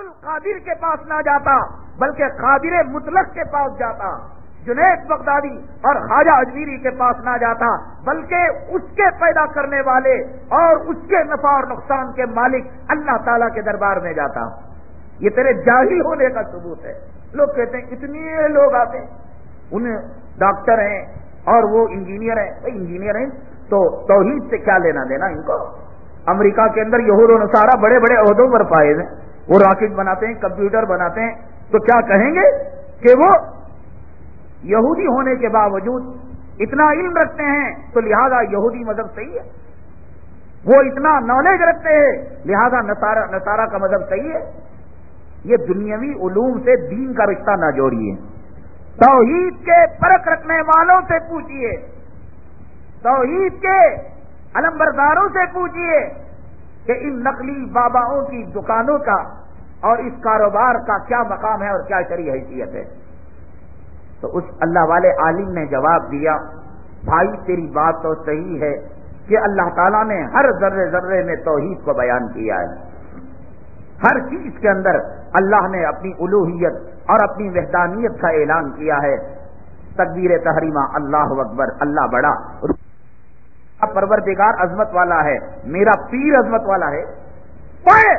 القادر کے پاس نہ جاتا بلکہ قادر مطلق کے پاس جاتا، جنید بغدادی اور خواجہ اجمیری کے پاس نہ جاتا بلکہ اس کے پیدا کرنے والے اور اس کے نفع اور نقصان کے مالک اللہ تعالیٰ کے دربار میں جاتا۔ یہ تیرے جاہل ہونے کا ثبوت ہے۔ لوگ کہتے ہیں اتنے لوگ آتے ہیں، انہیں ڈاکٹر ہیں اور وہ انجینئر ہیں۔ بھائی انجینئر ہیں تو توحید سے کیا لینا دینا ان کو؟ امریکہ کے اندر یہود و نصارہ بڑے بڑے عہدوں پر فائز ہیں، وہ راکٹ بناتے ہیں، کمپیوٹر بناتے ہیں، تو کیا کہیں گے کہ وہ یہودی ہونے کے باوجود اتنا علم رکھتے ہیں تو لہذا یہودی مذہب صحیح ہے، وہ اتنا نالج رکھتے ہیں لہذا نصارہ کا مذہب صحیح ہے؟ یہ دنیاوی علوم سے دین کا رشتہ نہ جوڑیے، توحید کے فرق رکھنے والوں سے پوچھیے، توحید کے علمبرداروں سے پوچھیے کہ ان نقلی باباؤں کی دکانوں کا اور اس کاروبار کا کیا مقام ہے اور کیا شرعی حیثیت ہے۔ تو اس اللہ والے عالم نے جواب دیا، بھائی تیری بات تو صحیح ہے کہ اللہ تعالیٰ نے ہر ذرے ذرے میں توحید کو بیان کیا ہے، ہر چیز کے اندر اللہ نے اپنی الوہیت اور اپنی وحدانیت کا اعلان کیا ہے۔ تکبیر تحریمہ، اللہ اکبر، اللہ بڑا، پروردگار عظمت والا ہے، میرا پیر عظمت والا ہے، پڑھ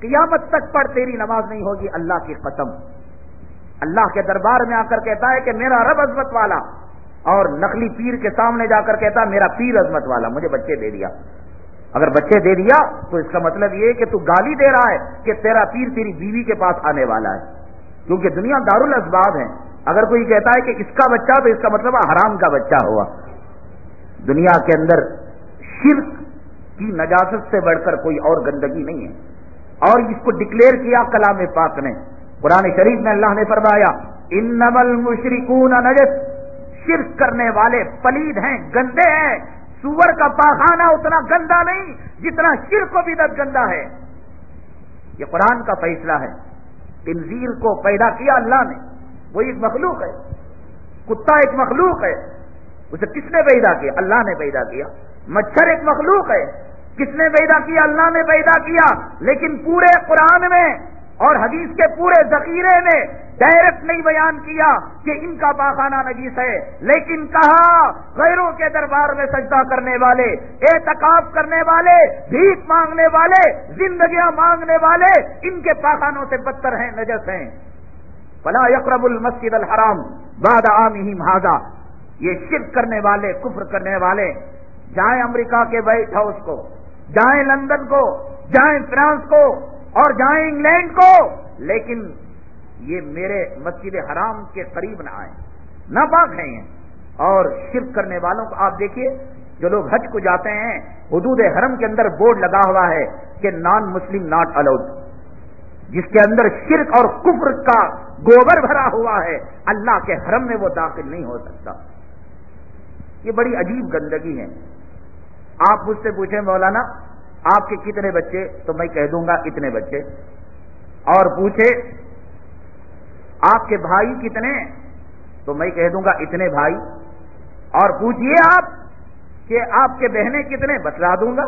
قیامت تک پڑھ تیری نماز نہیں ہوگی، اللہ کی قسم۔ اللہ کے دربار میں آ کر کہتا ہے کہ میرا رب عظمت والا، اور نقلی پیر کے سامنے جا کر کہتا ہے میرا پیر عظمت والا، مجھے بچے دے دیا۔ اگر بچے دے دیا تو اس کا مطلب یہ کہ تو گالی دے رہا ہے کہ تیرا پیر تیری بیوی کے پاس آنے والا ہے، کیونکہ دنیا دارالاسباب ہے۔ اگر کوئی کہتا ہے کہ اس کا بچہ تو اس کا مطلب حرام کا بچہ ہوا۔ دنیا کے اندر شرک کی نجاست سے بڑھ کر کوئی اور گندگی نہیں ہے، اور اس کو ڈکلیئر کیا کلام پاک نے، قرآن شریف میں اللہ نے فرمایا انما المشرکون نجس، شرک کرنے والے پلید ہیں، گندے ہیں۔ سور کا پاخانہ اتنا گندا نہیں جتنا شرک و بدعت گندا ہے۔ یہ قرآن کا فیصلہ ہے۔ خنزیر کو پیدا کیا اللہ نے، وہ ایک مخلوق ہے، کتا ایک مخلوق ہے، اسے کس نے پیدا کیا؟ اللہ نے پیدا کیا۔ مچھر ایک مخلوق ہے، کس نے پیدا کیا؟ اللہ نے پیدا کیا۔ لیکن پورے قرآن میں اور حدیث کے پورے ذخیرے میں ڈائریکٹ نہیں بیان کیا کہ ان کا پاخانہ نجیس ہے، لیکن کہا غیروں کے دربار میں سجدہ کرنے والے، اعتکاف کرنے والے، بھیک مانگنے والے، زندگیاں مانگنے والے ان کے پاخانوں سے بدتر ہیں، نجس ہیں۔ فلا یقربوا المسجد الحرام بعد عامہم ھذا، یہ شرک کرنے والے، کفر کرنے والے جائیں امریکہ کے وائٹ ہاؤس کو، جائیں لندن کو، جائیں فرانس کو اور جائیں انگلینڈ کو، لیکن یہ میرے مسجد حرام کے قریب نہ آئیں، ناپاک ہیں یہ۔ اور شرک کرنے والوں کو آپ دیکھیے، جو لوگ حج کو جاتے ہیں حدود حرم کے اندر بورڈ لگا ہوا ہے کہ نان مسلم ناٹ الاؤڈ، جس کے اندر شرک اور کفر کا گوبر بھرا ہوا ہے، اللہ کے حرم میں وہ داخل نہیں ہو سکتا۔ یہ بڑی عجیب گندگی ہے۔ آپ مجھ سے پوچھیں مولانا آپ کے کتنے بچے، تو میں کہہ دوں گا اتنے بچے، اور پوچھے آپ کے بھائی کتنے، تو میں کہہ دوں گا اتنے بھائی، اور پوچھئے آپ کہ آپ کے بہنیں کتنے، بتلا دوں گا،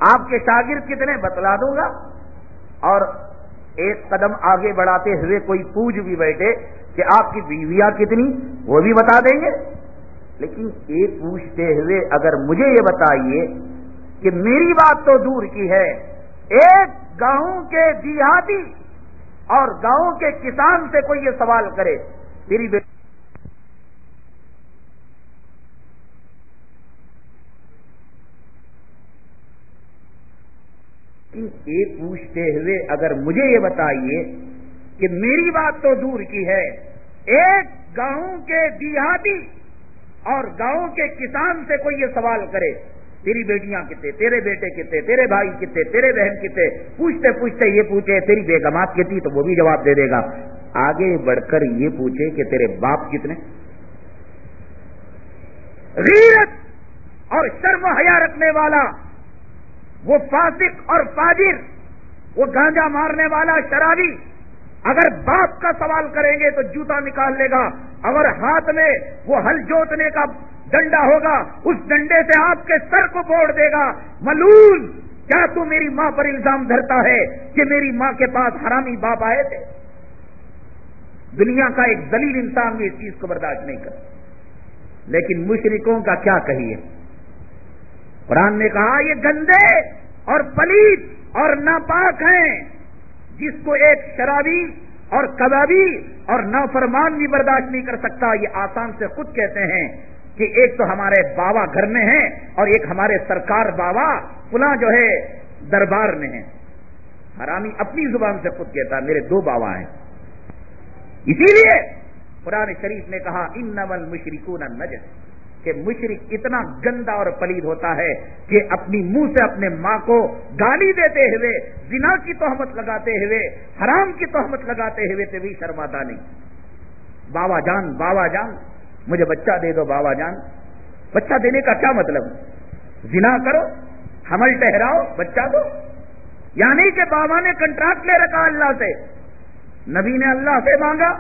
آپ کے شاگرد کتنے، بتلا دوں گا۔ اور ایک قدم آگے بڑھاتے ہوئے کوئی پوچھ بھی بیٹھے کہ آپ کی بیویاں کتنی، وہ بھی بتا دیں گے۔ لیکن ایک پوچھتے ہوئے اگر مجھے یہ بتائیے کہ میری بات تو دور کی ہے، ایک گاؤں کے دیہاتی اور گاؤں کے کسان سے کوئی یہ سوال کرے تیری ایک پوچھتے ہوئے اگر مجھے یہ بتائیے کہ میری بات تو دور کی ہے، ایک گاؤں کے دیہاتی اور گاؤں کے کسان سے کوئی یہ سوال کرے تیری بیٹیاں کتنے، تیرے بیٹے کتنے، تیرے بھائی کتنے، تیرے بہن کتنے، پوچھتے پوچھتے یہ پوچھے تیری بیگمات کتنی، تو وہ بھی جواب دے دے گا۔ آگے بڑھ کر یہ پوچھے کہ تیرے باپ کتنے۔ غیرت اور شرم و حیا رکھنے والا، وہ فاسق اور فاجر، وہ گانجا مارنے والا شرابی، اگر باپ کا سوال کریں گے تو جوتا نکال لے گا، اگر ہاتھ میں وہ ہل جوتنے کا ڈنڈا ہوگا اس ڈنڈے سے آپ کے سر کو پھوڑ دے گا۔ ملعون کیا تو میری ماں پر الزام دھرتا ہے کہ میری ماں کے پاس حرامی باپ آئے تھے؟ دنیا کا ایک ذلیل انسان بھی اس چیز کو برداشت نہیں کرتا، لیکن مشرکوں کا کیا کہیے؟ قرآن نے کہا یہ گندے اور پلید اور ناپاک ہیں، جس کو ایک شرابی اور کبابی اور نافرمان بھی برداشت نہیں کر سکتا۔ یہ آسان سے خود کہتے ہیں کہ ایک تو ہمارے بابا گھر میں ہیں اور ایک ہمارے سرکار بابا فلاں جو ہے دربار میں ہیں۔ حرامی اپنی زبان سے خود کہتا میرے دو بابا ہیں۔ اسی لیے قرآن شریف نے کہا انما المشرکون نجس، کہ مشرک اتنا گندا اور پلید ہوتا ہے کہ اپنی منہ سے اپنے ماں کو گالی دیتے ہوئے، زنا کی تہمت لگاتے ہوئے، حرام کی تہمت لگاتے ہوئے تو بھی شرماتا نہیں۔ بابا جان بابا جان مجھے بچہ دے دو بابا جان۔ بچہ دینے کا کیا مطلب؟ زنا کرو، حمل ٹھہراؤ، بچہ دو؟ یعنی کہ بابا نے کنٹریکٹ لے رکھا اللہ سے، نبی نے اللہ سے مانگا،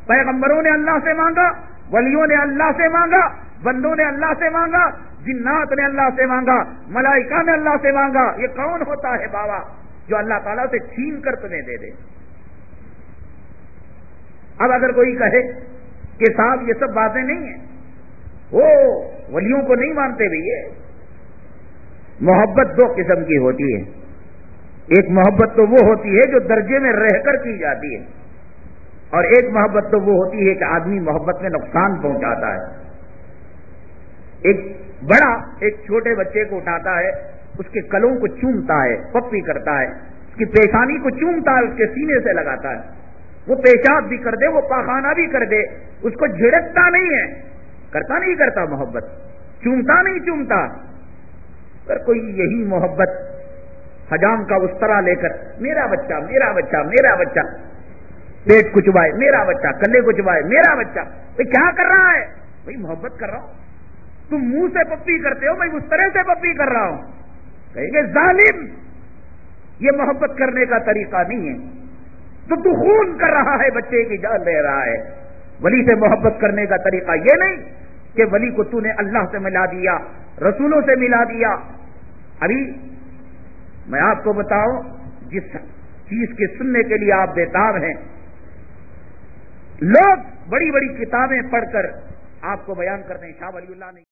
پیغمبروں نے اللہ سے مانگا، ولیوں نے اللہ سے مانگا، بندوں نے اللہ سے مانگا، جنات نے اللہ سے مانگا، ملائکہ نے اللہ سے مانگا۔ یہ کون ہوتا ہے بابا جو اللہ تعالیٰ سے چھین کر تمہیں دے دے؟ اب اگر کوئی کہے کہ صاحب یہ سب باتیں نہیں ہیں، وہ ولیوں کو نہیں مانتے بھی، یہ محبت دو قسم کی ہوتی ہے۔ ایک محبت تو وہ ہوتی ہے جو درجے میں رہ کر کی جاتی ہے، اور ایک محبت تو وہ ہوتی ہے کہ آدمی محبت میں نقصان پہنچاتا ہے۔ ایک بڑا ایک چھوٹے بچے کو اٹھاتا ہے، اس کے کلوں کو چومتا ہے، پپی کرتا ہے، اس کی پیشانی کو چومتا ہے، اس کے سینے سے لگاتا ہے، وہ پیشاب بھی کر دے، وہ پاخانہ بھی کر دے، اس کو جھڑکتا نہیں ہے، کرتا نہیں کرتا محبت، چومتا نہیں چومتا۔ اگر کوئی یہی محبت حجام کا اس طرح لے کر میرا بچہ میرا بچہ میرا بچہ، پیٹ کو چبائے میرا بچہ، کلے کو چبائے میرا بچہ، بھائی کیا کر رہا ہے؟ بھائی محبت کر رہا ہوں۔ تم منہ سے پپی کرتے ہو، میں اس طرح سے پپی کر رہا ہوں۔ کہیں گے ظالم، یہ محبت کرنے کا طریقہ نہیں ہے، تو خون کر رہا ہے، بچے کی جان لے رہا ہے۔ ولی سے محبت کرنے کا طریقہ یہ نہیں کہ ولی کو تو نے اللہ سے ملا دیا، رسولوں سے ملا دیا۔ ابھی میں آپ کو بتاؤں، جس چیز کے سننے کے لیے آپ بےتاب ہیں، لوگ بڑی بڑی کتابیں پڑھ کر آپ کو بیان کرتے ہیں شاہ ولی اللہ نے